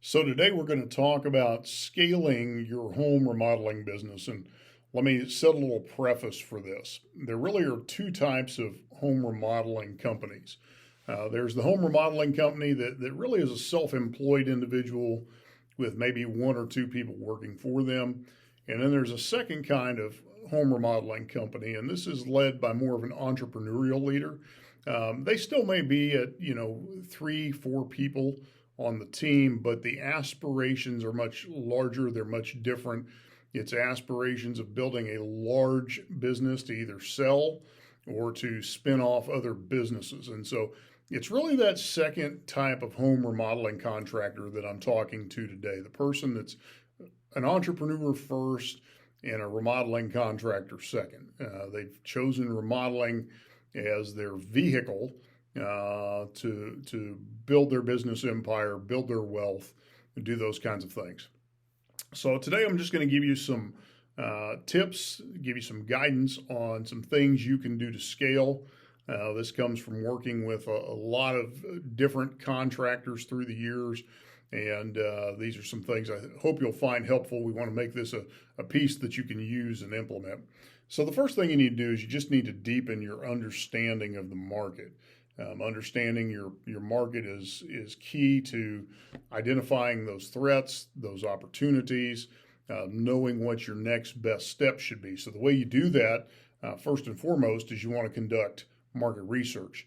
So today we're going to talk about scaling your home remodeling business. And let me set a little preface for this. There really are two types of home remodeling companies. There's the home remodeling company that really is a self-employed individual with maybe one or two people working for them. And then there's a second kind of home remodeling company, and this is led by more of an entrepreneurial leader. They still may be at, three, four people on the team, but the aspirations are much larger. They're much different. It's aspirations of building a large business to either sell or to spin off other businesses. And so it's really that second type of home remodeling contractor that I'm talking to today, the person that's an entrepreneur first and a remodeling contractor second. They've chosen remodeling as their vehicle to build their business empire, build their wealth, and do those kinds of things. So today I'm just going to give you some tips, give you some guidance on some things you can do to scale. This comes from working with a lot of different contractors through the years. And these are some things I hope you'll find helpful. We want to make this a piece that you can use and implement. So the first thing you need to do is you just need to deepen your understanding of the market. Understanding your market is key to identifying those threats, those opportunities, knowing what your next best step should be. So the way you do that, first and foremost, is you want to conduct market research.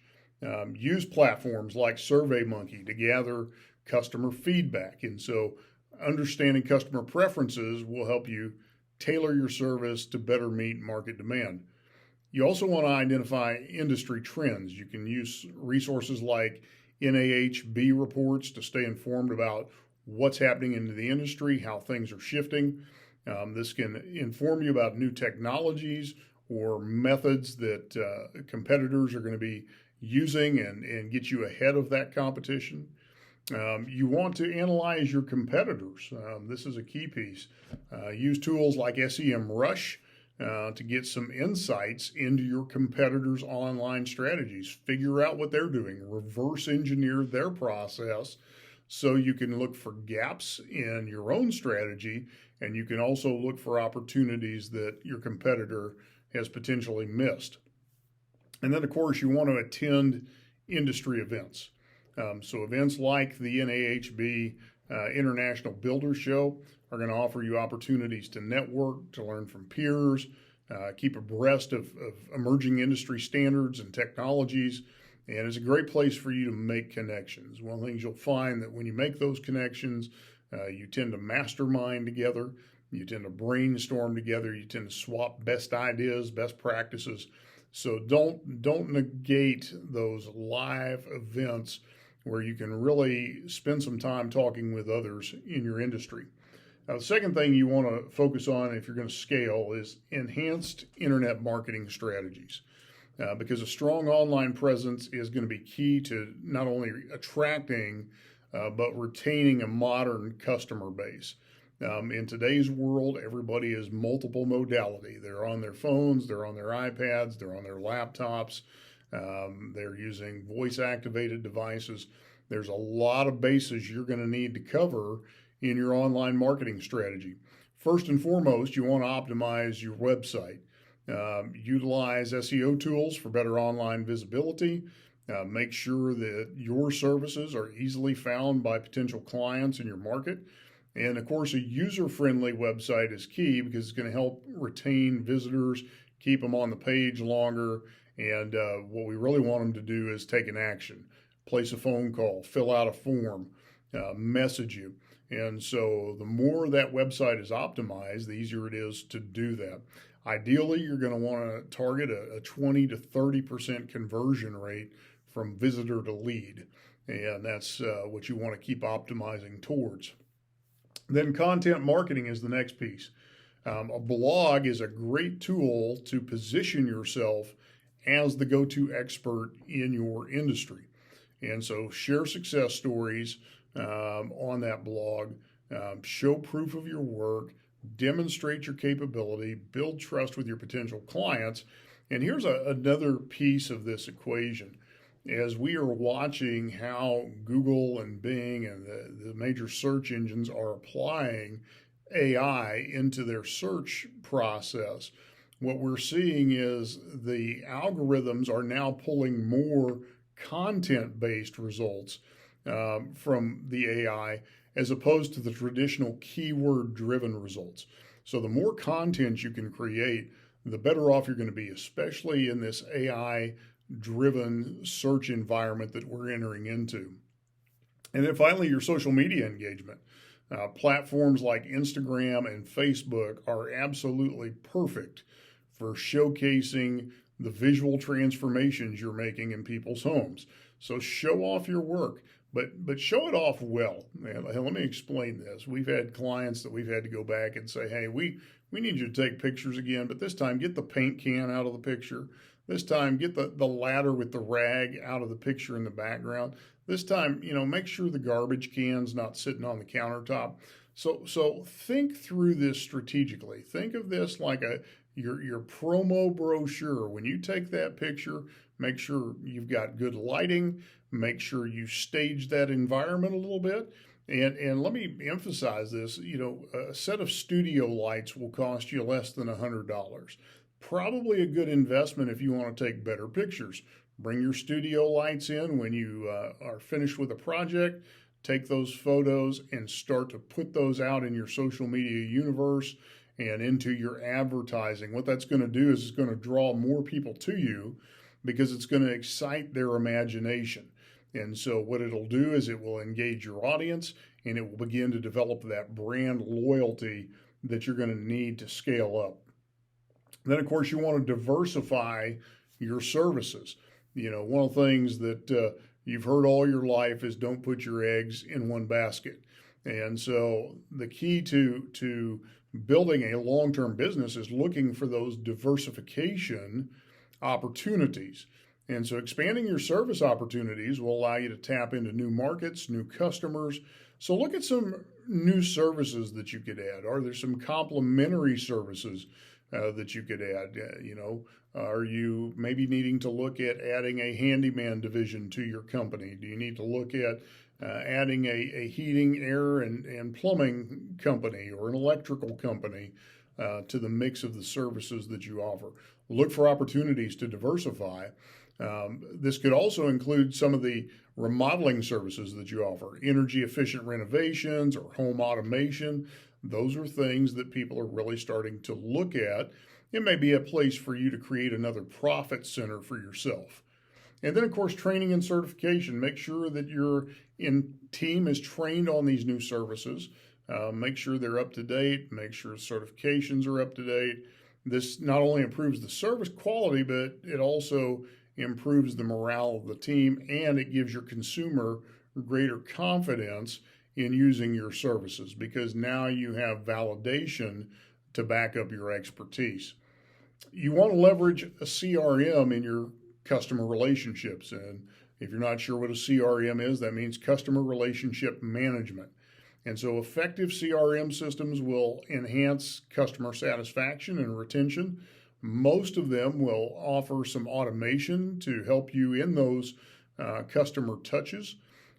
Use platforms like SurveyMonkey to gather customer feedback. And so understanding customer preferences will help you tailor your service to better meet market demand. You also want to identify industry trends. You can use resources like NAHB reports to stay informed about what's happening in the industry, how things are shifting. This can inform you about new technologies or methods that competitors are going to be using and get you ahead of that competition. You want to analyze your competitors. This is a key piece. Use tools like SEMrush to get some insights into your competitors' online strategies. Figure out what they're doing, reverse engineer their process so you can look for gaps in your own strategy, and you can also look for opportunities that your competitor has potentially missed. And then, of course, you want to attend industry events. So events like the NAHB International Builder Show are going to offer you opportunities to network, to learn from peers, keep abreast of emerging industry standards and technologies. And it's a great place for you to make connections. One of the things you'll find that when you make those connections, you tend to mastermind together, you tend to brainstorm together, you tend to swap best ideas, best practices. So don't negate those live events where you can really spend some time talking with others in your industry. Now, the second thing you want to focus on if you're going to scale is enhanced internet marketing strategies. Because a strong online presence is going to be key to not only attracting, but retaining a modern customer base. In today's world, everybody is multiple modality. They're on their phones, they're on their iPads, they're on their laptops, they're using voice activated devices. There's a lot of bases you're going to need to cover in your online marketing strategy. First and foremost, you want to optimize your website. Utilize SEO tools for better online visibility. Make sure that your services are easily found by potential clients in your market. And of course, a user-friendly website is key because it's going to help retain visitors, keep them on the page longer. And what we really want them to do is take an action, place a phone call, fill out a form, message you. And so the more that website is optimized, the easier it is to do that. Ideally, you're going to want to target a 20 to 30% conversion rate from visitor to lead. And that's what you want to keep optimizing towards. Then content marketing is the next piece. A blog is a great tool to position yourself as the go-to expert in your industry. And so share success stories on that blog, show proof of your work, demonstrate your capability, build trust with your potential clients. And here's another piece of this equation. as we are watching how Google and Bing and the major search engines are applying AI into their search process, what we're seeing is the algorithms are now pulling more content based results from the AI as opposed to the traditional keyword driven results. So, the more content you can create, the better off you're going to be, especially in this AI driven search environment that we're entering into. And then finally, your social media engagement. Platforms like Instagram and Facebook are absolutely perfect for showcasing the visual transformations you're making in people's homes. So show off your work, but show it off well. Let me explain this. We've had clients that we've had to go back and say, hey, we need you to take pictures again, but this time get the paint can out of the picture. This time get the ladder with the rag out of the picture in the background. This time, make sure the garbage can's not sitting on the countertop. So think through this strategically. Think of this like your promo brochure. When you take that picture, make sure you've got good lighting. Make sure you stage that environment a little bit. And let me emphasize this. A set of studio lights will cost you less than $100. Probably a good investment if you want to take better pictures. Bring your studio lights in when you are finished with a project. Take those photos and start to put those out in your social media universe and into your advertising. What that's going to do is it's going to draw more people to you because it's going to excite their imagination. And so what it'll do is it will engage your audience and it will begin to develop that brand loyalty that you're going to need to scale up. Then, of course, you want to diversify your services. One of the things that you've heard all your life is don't put your eggs in one basket. And so the key to building a long-term business is looking for those diversification opportunities. And so expanding your service opportunities will allow you to tap into new markets, new customers. So look at some new services that you could add. Are there some complementary services that you could add? Are you maybe needing to look at adding a handyman division to your company? Do you need to look at adding a heating, air, and plumbing company or an electrical company to the mix of the services that you offer? Look for opportunities to diversify. This could also include some of the remodeling services that you offer, energy efficient renovations or home automation. Those are things that people are really starting to look at. It may be a place for you to create another profit center for yourself. And then, of course, training and certification. Make sure that your team is trained on these new services. Make sure they're up to date. Make sure certifications are up to date. This not only improves the service quality, but it also improves the morale of the team, and it gives your consumer greater confidence in using your services because now you have validation to back up your expertise. You want to leverage a CRM in your customer relationships. And if you're not sure what a CRM is, that means customer relationship management. And so effective CRM systems will enhance customer satisfaction and retention. Most of them will offer some automation to help you in those customer touches.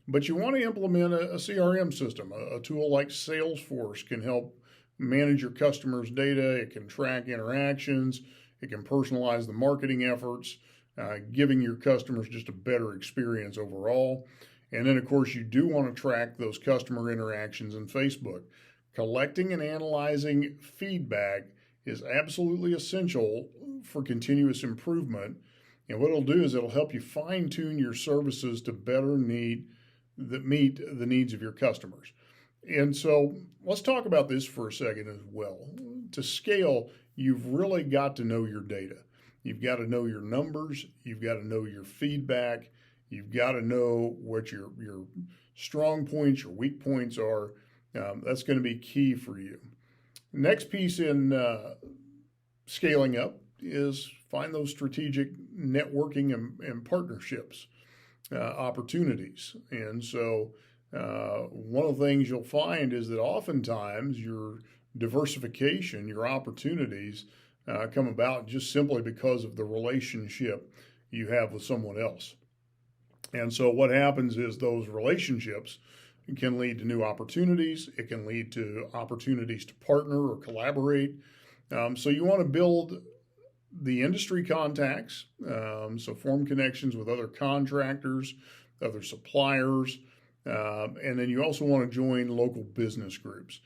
But you want to implement a CRM system. A tool like Salesforce can help manage your customers' data. It can track interactions. It can personalize the marketing efforts, giving your customers just a better experience overall. And then, of course, you do want to track those customer interactions in Facebook. Collecting and analyzing feedback is absolutely essential for continuous improvement. And what it'll do is it'll help you fine tune your services to better meet the needs of your customers. And so let's talk about this for a second as well. To scale, you've really got to know your data. You've got to know your numbers. You've got to know your feedback. You've got to know what your strong points, your weak points are. That's going to be key for you. Next piece in scaling up is find those strategic networking and partnerships opportunities. And so one of the things you'll find is that oftentimes your diversification, your opportunities come about just simply because of the relationship you have with someone else. And so what happens is those relationships can lead to new opportunities. It can lead to opportunities to partner or collaborate. So you want to build the industry contacts, so form connections with other contractors, other suppliers, and then you also want to join local business groups.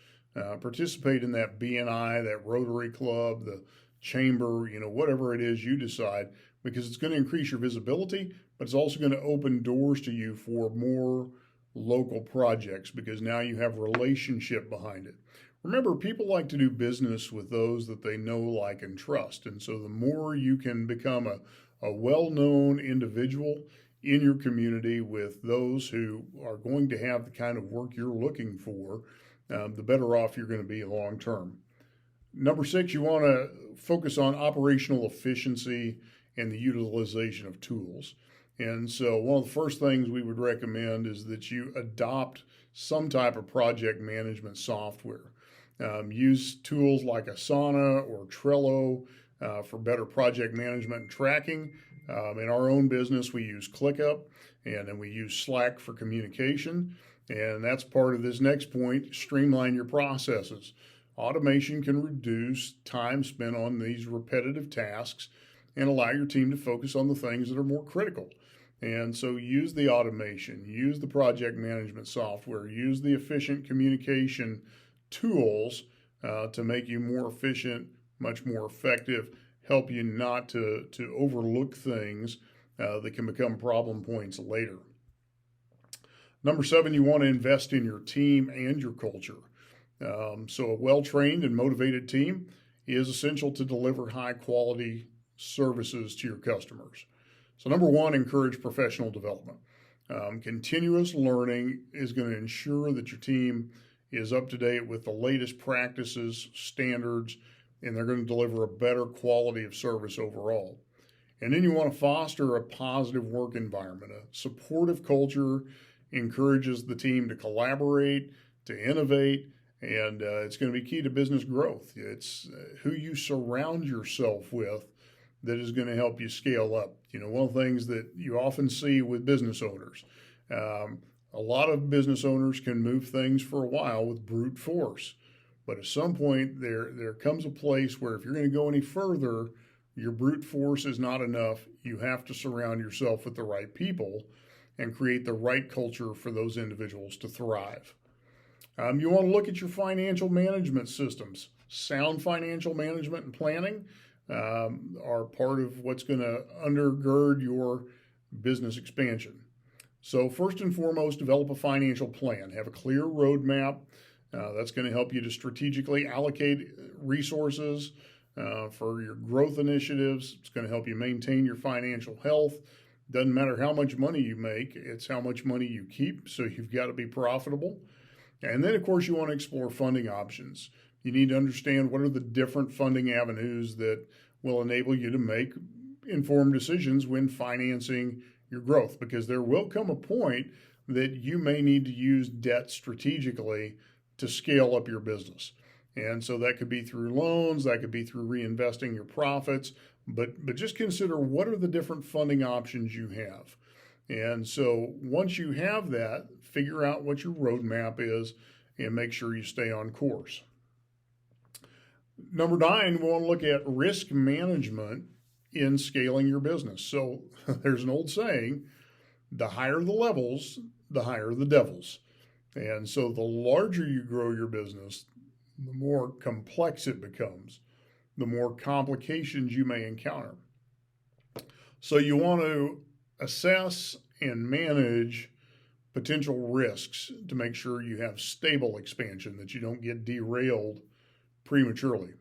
Participate in that BNI, that Rotary Club, the chamber, whatever it is you decide, because it's going to increase your visibility, but it's also going to open doors to you for more local projects because now you have relationship behind it. Remember, people like to do business with those that they know, like, and trust. And so the more you can become a well-known individual in your community with those who are going to have the kind of work you're looking for, the better off you're going to be long term. Number 6, you want to focus on operational efficiency and the utilization of tools. And so one of the first things we would recommend is that you adopt some type of project management software. Use tools like Asana or Trello for better project management and tracking. In our own business, we use ClickUp, and then we use Slack for communication. And that's part of this next point: streamline your processes. Automation can reduce time spent on these repetitive tasks and allow your team to focus on the things that are more critical. And so use the automation, use the project management software, use the efficient communication tools to make you more efficient, much more effective, help you not to overlook things that can become problem points later. Number 7, you want to invest in your team and your culture. So a well-trained and motivated team is essential to deliver high-quality services to your customers. So number 1, encourage professional development. Continuous learning is going to ensure that your team is up to date with the latest practices, standards, and they're going to deliver a better quality of service overall. And then you want to foster a positive work environment. A supportive culture encourages the team to collaborate, to innovate, and it's going to be key to business growth. It's who you surround yourself with that is going to help you scale up. One of the things that you often see with business owners, a lot of business owners can move things for a while with brute force. But at some point, there comes a place where if you're going to go any further, your brute force is not enough. You have to surround yourself with the right people and create the right culture for those individuals to thrive. You want to look at your financial management systems. Sound financial management and planning are part of what's going to undergird your business expansion. So first and foremost, develop a financial plan. Have a clear roadmap. That's going to help you to strategically allocate resources for your growth initiatives. It's going to help you maintain your financial health. Doesn't matter how much money you make, it's how much money you keep. So you've got to be profitable. And then, of course, you want to explore funding options. You need to understand what are the different funding avenues that will enable you to make informed decisions when financing your growth, because there will come a point that you may need to use debt strategically to scale up your business. And so that could be through loans, that could be through reinvesting your profits, but just consider what are the different funding options you have. And so once you have that, figure out what your roadmap is and make sure you stay on course. Number 9, we want to look at risk management in scaling your business. So there's an old saying, the higher the levels, the higher the devils. And so the larger you grow your business, the more complex it becomes, the more complications you may encounter. So you want to assess and manage potential risks to make sure you have stable expansion, that you don't get derailed prematurely.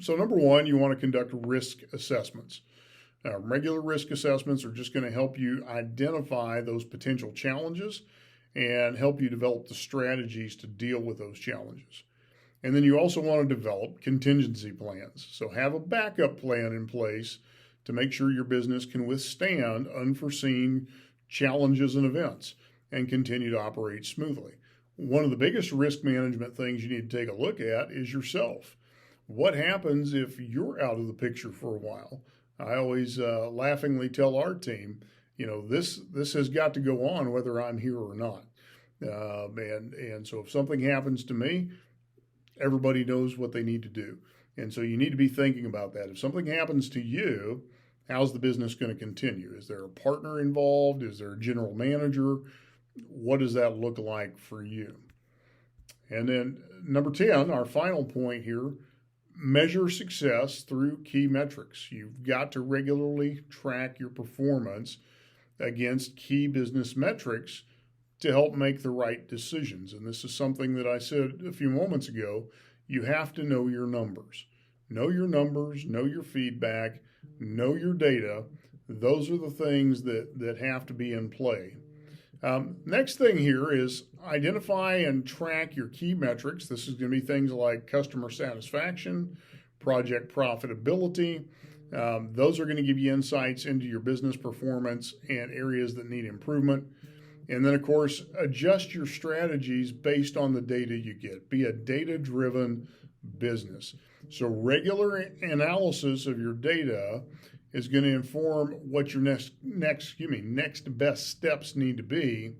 So number 1, you want to conduct risk assessments. Regular risk assessments are just going to help you identify those potential challenges and help you develop the strategies to deal with those challenges. And then you also want to develop contingency plans. So have a backup plan in place to make sure your business can withstand unforeseen challenges and events and continue to operate smoothly. One of the biggest risk management things you need to take a look at is yourself. What happens if you're out of the picture for a while? I always laughingly tell our team, This has got to go on whether I'm here or not. And so if something happens to me, everybody knows what they need to do. And so you need to be thinking about that. If something happens to you, how's the business going to continue? Is there a partner involved? Is there a general manager? What does that look like for you? And then number 10, our final point here, measure success through key metrics. You've got to regularly track your performance against key business metrics to help make the right decisions. And this is something that I said a few moments ago. You have to know your numbers. Know your numbers, know your feedback, know your data. Those are the things that have to be in play. Next thing here is identify and track your key metrics. This is going to be things like customer satisfaction, project profitability. Those are going to give you insights into your business performance and areas that need improvement. And then, of course, adjust your strategies based on the data you get. Be a data-driven business. So regular analysis of your data is going to inform what your next best steps need to be,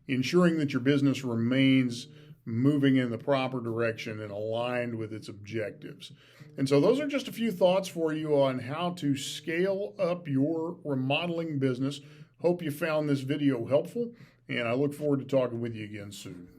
ensuring that your business remains moving in the proper direction and aligned with its objectives. And so those are just a few thoughts for you on how to scale up your remodeling business. Hope you found this video helpful, and I look forward to talking with you again soon.